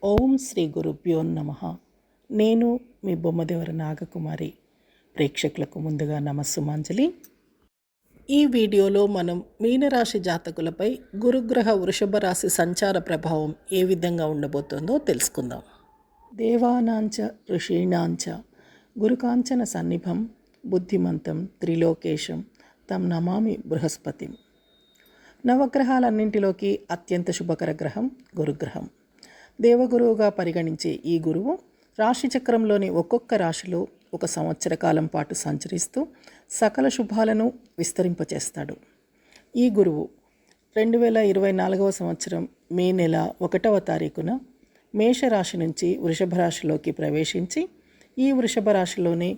ఓం శ్రీ గురుభ్యో నమః. నేను మీ బొమ్మదేవర నాగకుమారి. ప్రేక్షకులకు ముందుగా నమస్సుమాంజలి. ఈ వీడియోలో మనం మీనరాశి జాతకులపై గురుగ్రహ వృషభ రాశి సంచార ప్రభావం ఏ విధంగా ఉండబోతోందో తెలుసుకుందాం. దేవానాంచ ఋషీణాంచ గురుకాంచన సన్నిభం బుద్ధిమంతం త్రిలోకేశం తం నమామి బృహస్పతిం. నవగ్రహాలన్నింటిలోకి అత్యంత శుభకర గ్రహం గురుగ్రహం. దేవగురువుగా పరిగణించే ఈ గురువు రాశిచక్రంలోని ఒక్కొక్క రాశిలో ఒక సంవత్సర కాలం పాటు సంచరిస్తూ సకల శుభాలను విస్తరింపచేస్తాడు. ఈ గురువు 2024 సంవత్సరం మే నెల 1వ తారీఖున మేషరాశి నుంచి వృషభ రాశిలోకి ప్రవేశించి ఈ వృషభ రాశిలోనే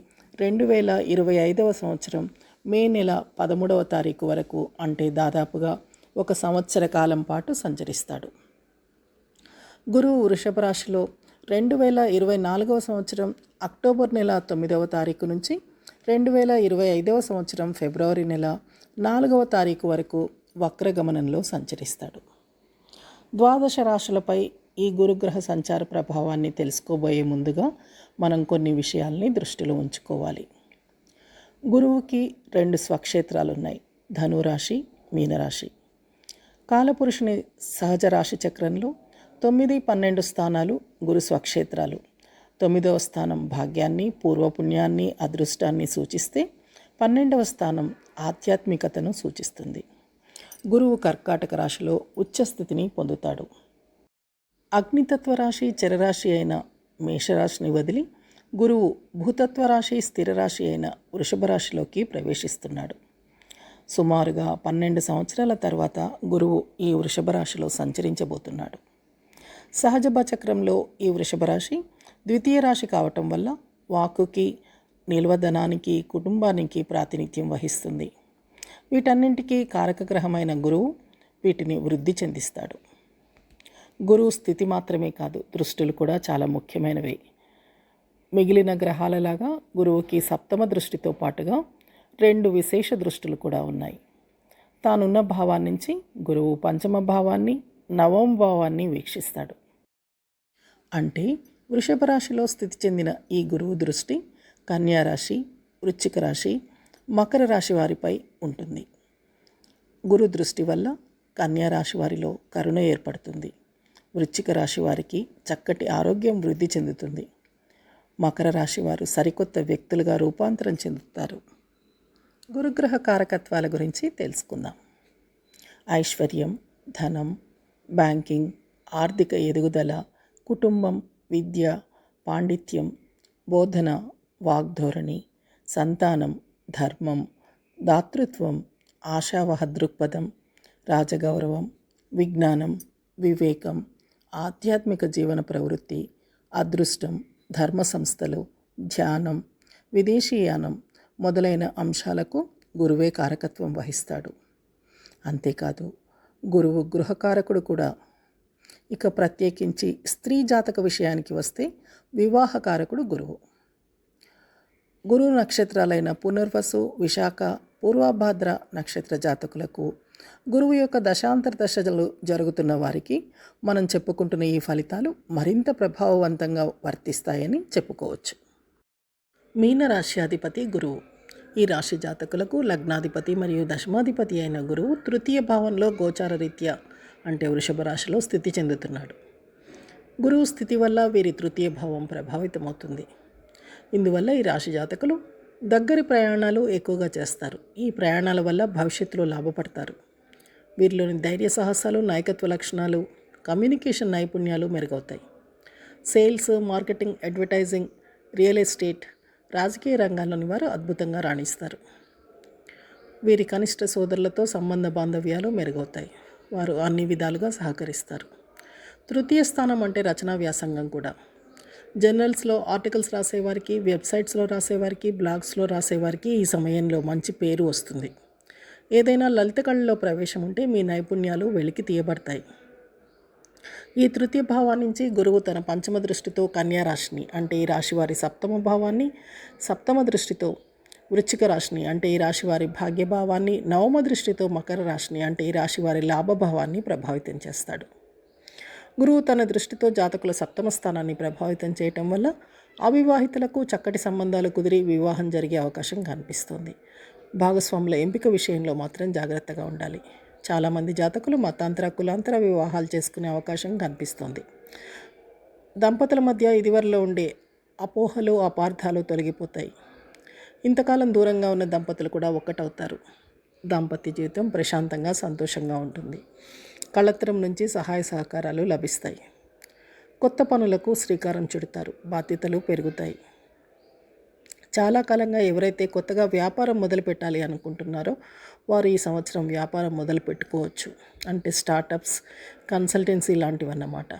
2025 సంవత్సరం మే నెల 13వ తారీఖు వరకు, అంటే దాదాపుగా ఒక సంవత్సర కాలం పాటు సంచరిస్తాడు. గురువు వృషభ రాశిలో 2024 సంవత్సరం అక్టోబర్ నెల 9వ తారీఖు నుంచి 2025 సంవత్సరం ఫిబ్రవరి నెల 4వ తారీఖు వరకు వక్రగమనంలో సంచరిస్తాడు. ద్వాదశ రాశులపై ఈ గురుగ్రహ సంచార ప్రభావాన్ని తెలుసుకోబోయే ముందుగా మనం కొన్ని విషయాల్ని దృష్టిలో ఉంచుకోవాలి. గురువుకి 2 స్వక్షేత్రాలు ఉన్నాయి, ధనురాశి, మీనరాశి. కాలపురుషుని సహజ రాశి చక్రంలో 9, 12 స్థానాలు గురు స్వక్షేత్రాలు. 9వ స్థానం భాగ్యాన్ని, పూర్వపుణ్యాన్ని, అదృష్టాన్ని సూచిస్తే 12వ స్థానం ఆధ్యాత్మికతను సూచిస్తుంది. గురువు కర్కాటక రాశిలో ఉచ్చస్థితిని పొందుతాడు. అగ్నితత్వ రాశి చరరాశి అయిన మేషరాశిని వదిలి గురువు భూతత్వ రాశి స్థిర రాశి అయిన వృషభ రాశిలోకి ప్రవేశిస్తున్నాడు. సుమారుగా 12 సంవత్సరాల తర్వాత గురువు ఈ వృషభ రాశిలో సంచరించబోతున్నాడు. సహజ చక్రంలో ఈ వృషభ రాశి ద్వితీయ రాశి కావటం వల్ల వాక్కుకి, నిల్వధనానికి, కుటుంబానికి ప్రాతినిధ్యం వహిస్తుంది. వీటన్నింటికీ కారకగ్రహమైన గురువు వీటిని వృద్ధి చెందిస్తాడు. గురువు స్థితి మాత్రమే కాదు, దృష్టులు కూడా చాలా ముఖ్యమైనవి. మిగిలిన గ్రహాలలాగా గురువుకి సప్తమ దృష్టితో పాటుగా 2 విశేష దృష్టులు కూడా ఉన్నాయి. తానున్న భావాన్ని నుంచి గురువు పంచమ భావాన్ని, నవమ భావాన్ని వీక్షిస్తాడు. అంటే వృషభ రాశిలో స్థితి చెందిన ఈ గురువు దృష్టి కన్యా రాశి, వృశ్చిక రాశి, మకర రాశి వారిపై ఉంటుంది. గురు దృష్టి వల్ల కన్యా రాశి వారిలో కరుణ ఏర్పడుతుంది. వృశ్చిక రాశి వారికి చక్కటి ఆరోగ్యం వృద్ధి చెందుతుంది. మకర రాశి వారు సరికొత్త వ్యక్తులుగా రూపాంతరం చెందుతారు. గురుగ్రహ కారకత్వాల గురించి తెలుసుకుందాం. ఐశ్వర్యం, ధనం, బ్యాంకింగ్, ఆర్థిక ఎదుగుదల, కుటుంబం, విద్య, పాండిత్యం, బోధన, వాగ్ధోరణి, సంతానం, ధర్మం, దాతృత్వం, ఆశావహ దృక్పథం, రాజగౌరవం, విజ్ఞానం, వివేకం, ఆధ్యాత్మిక జీవన ప్రవృత్తి, అదృష్టం, ధర్మ సంస్థలు, ధ్యానం, విదేశీయానం మొదలైన అంశాలకు గురువే కారకత్వం వహిస్తాడు. అంతేకాదు గురువు గృహకారకుడు కూడా. ఇక ప్రత్యేకించి స్త్రీ జాతక విషయానికి వస్తే వివాహకారకుడు గురువు. గురువు నక్షత్రాలైన పునర్వసు, విశాఖ, పూర్వభాద్ర నక్షత్ర జాతకులకు గురువు యొక్క దశాంతర దశలు జరుగుతున్న వారికి మనం చెప్పుకుంటున్న ఈ ఫలితాలు మరింత ప్రభావవంతంగా వర్తిస్తాయని చెప్పుకోవచ్చు. మీనరాశ్యాధిపతి గురువు. ఈ రాశి జాతకులకు లగ్నాధిపతి మరియు దశమాధిపతి అయిన గురువు తృతీయ భావంలో గోచార రీత్యా, అంటే వృషభ రాశిలో స్థితి చెందుతున్నాడు. గురువు స్థితి వల్ల వీరి తృతీయ భావం ప్రభావితమవుతుంది. ఇందువల్ల ఈ రాశి జాతకులు దగ్గరి ప్రయాణాలు ఎక్కువగా చేస్తారు. ఈ ప్రయాణాల వల్ల భవిష్యత్తులో లాభపడతారు. వీరిలోని ధైర్య సాహసాలు, నాయకత్వ లక్షణాలు, కమ్యూనికేషన్ నైపుణ్యాలు మెరుగవుతాయి. Sales, marketing, advertising, real estate, రాజకీయ రంగాల్లోని వారు అద్భుతంగా రాణిస్తారు. వీరి కనిష్ట సోదరులతో సంబంధ బాంధవ్యాలు మెరుగవుతాయి. వారు అన్ని విధాలుగా సహకరిస్తారు. తృతీయ స్థానం అంటే రచనా వ్యాసంగం కూడా. జర్నల్స్లో ఆర్టికల్స్ రాసేవారికి, వెబ్సైట్స్లో రాసేవారికి, బ్లాగ్స్లో రాసేవారికి ఈ సమయంలో మంచి పేరు వస్తుంది. ఏదైనా లలిత కళలో ప్రవేశం ఉంటే మీ నైపుణ్యాలు వెలికి తీయబడతాయి. ఈ తృతీయ భావాన్ని నుంచి గురువు తన పంచమ దృష్టితో కన్యా రాశిని, అంటే ఈ రాశి వారి సప్తమ భావాన్ని, సప్తమ దృష్టితో వృశ్చిక రాశిని, అంటే ఈ రాశి వారి భాగ్యభావాన్ని, నవమ దృష్టితో మకర రాశిని, అంటే ఈ రాశి వారి లాభభావాన్ని ప్రభావితం చేస్తాడు. గురువు తన దృష్టితో జాతకుల సప్తమ స్థానాన్ని ప్రభావితం చేయటం వల్ల అవివాహితులకు చక్కటి సంబంధాలు కుదిరి వివాహం జరిగే అవకాశం కనిపిస్తుంది. భాగస్వాముల ఎంపిక విషయంలో మాత్రం జాగ్రత్తగా ఉండాలి. చాలామంది జాతకులు మతాంతర కులాంతర వివాహాలు చేసుకునే అవకాశం కనిపిస్తుంది. దంపతుల మధ్య ఇదివరలో ఉండే అపోహలు అపార్థాలు తొలగిపోతాయి. ఇంతకాలం దూరంగా ఉన్న దంపతులు కూడా ఒక్కటవుతారు. దాంపత్య జీవితం ప్రశాంతంగా సంతోషంగా ఉంటుంది. కళత్రం నుంచి సహాయ సహకారాలు లభిస్తాయి. కొత్త పనులకు శ్రీకారం చుడతారు. బాధ్యతలు పెరుగుతాయి. చాలా కాలంగా ఎవరైతే కొత్తగా వ్యాపారం మొదలు పెట్టాలి అనుకుంటున్నారో వారు ఈ సంవత్సరం వ్యాపారం మొదలు పెట్టుకోవచ్చు. అంటే స్టార్టప్స్, కన్సల్టెన్సీ లాంటివన్నమాట.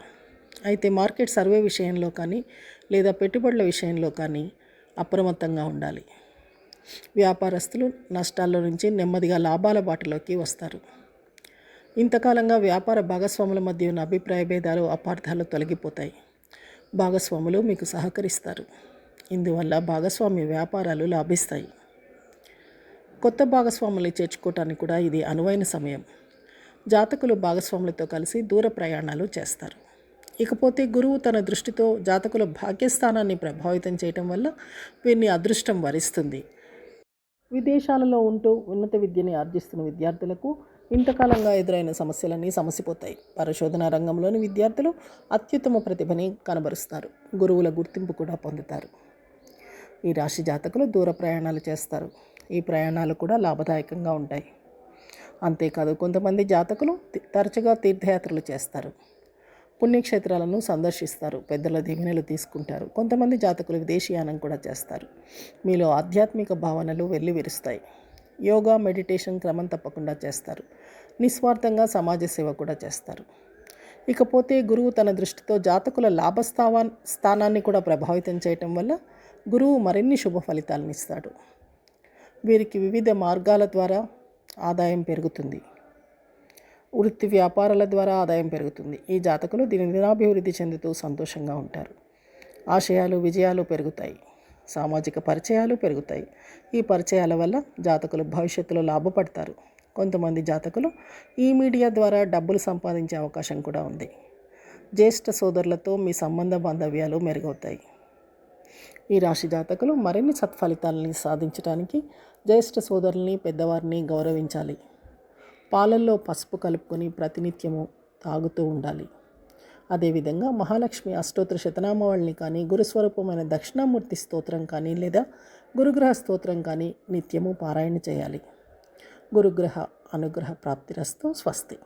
అయితే మార్కెట్ సర్వే విషయంలో కానీ లేదా పెట్టుబడుల విషయంలో కానీ అప్రమత్తంగా ఉండాలి. వ్యాపారస్తులు నష్టాల్లో నుంచి నెమ్మదిగా లాభాల బాటలోకి వస్తారు. ఇంతకాలంగా వ్యాపార భాగస్వాముల మధ్య ఉన్న అభిప్రాయ భేదాలు అపార్థాలు తొలగిపోతాయి. భాగస్వాములు మీకు సహకరిస్తారు. ఇందువల్ల భాగస్వామ్య వ్యాపారాలు లాభిస్తాయి. కొత్త భాగస్వాములు చేర్చుకోవటానికి కూడా ఇది అనువైన సమయం. జాతకులు భాగస్వాములతో కలిసి దూర ప్రయాణాలు చేస్తారు. ఇకపోతే గురువు తన దృష్టితో జాతకుల భాగ్యస్థానాన్ని ప్రభావితం చేయటం వల్ల వీరిని అదృష్టం వరిస్తుంది. విదేశాలలో ఉంటూ ఉన్నత విద్యని ఆర్జిస్తున్న విద్యార్థులకు ఇంతకాలంగా ఎదురైన సమస్యలన్నీ సమసిపోతాయి. పరిశోధన రంగంలోని విద్యార్థులు అత్యుత్తమ ప్రతిభని కనబరుస్తారు. గురువుల గుర్తింపు కూడా పొందుతారు. ఈ రాశి జాతకులు దూర ప్రయాణాలు చేస్తారు. ఈ ప్రయాణాలు కూడా లాభదాయకంగా ఉంటాయి. అంతేకాదు కొంతమంది జాతకులు తరచుగా తీర్థయాత్రలు చేస్తారు. పుణ్యక్షేత్రాలను సందర్శిస్తారు. పెద్దల దీవెనలు తీసుకుంటారు. కొంతమంది జాతకులు విదేశీయానం కూడా చేస్తారు. మీలో ఆధ్యాత్మిక భావనలు వెల్లివిరుస్తాయి. యోగా, మెడిటేషన్ క్రమం తప్పకుండా చేస్తారు. నిస్వార్థంగా సమాజ సేవ కూడా చేస్తారు. ఇకపోతే గురువు తన దృష్టితో జాతకుల స్థానాన్ని కూడా ప్రభావితం చేయటం వల్ల గురువు మరిన్ని శుభ ఫలితాలను ఇస్తాడు. వీరికి వివిధ మార్గాల ద్వారా ఆదాయం పెరుగుతుంది. వృత్తి వ్యాపారాల ద్వారా ఆదాయం పెరుగుతుంది. ఈ జాతకులు దినాభివృద్ధి చెందుతూ సంతోషంగా ఉంటారు. ఆశయాలు, విజయాలు పెరుగుతాయి. సామాజిక పరిచయాలు పెరుగుతాయి. ఈ పరిచయాల వల్ల జాతకులు భవిష్యత్తులో లాభపడతారు. కొంతమంది జాతకులు ఈ మీడియా ద్వారా డబ్బులు సంపాదించే అవకాశం కూడా ఉంది. జ్యేష్ఠ సోదరులతో మీ సంబంధ బాంధవ్యాలు మెరుగవుతాయి. ఈ రాశి జాతకులు మరిన్ని సత్ఫలితాలని సాధించడానికి జ్యేష్ఠ సోదరుల్ని, పెద్దవారిని గౌరవించాలి. పాలల్లో పసుపు కలుపుకొని ప్రతినిత్యము తాగుతూ ఉండాలి. అదేవిధంగా మహాలక్ష్మి అష్టోత్తర శతనామావళిని కానీ, గురుస్వరూపమైన దక్షిణామూర్తి స్తోత్రం కానీ లేదా గురుగ్రహ స్తోత్రం కానీ నిత్యము పారాయణ చేయాలి. గురుగ్రహ అనుగ్రహ ప్రాప్తిరస్తు. స్వస్తి.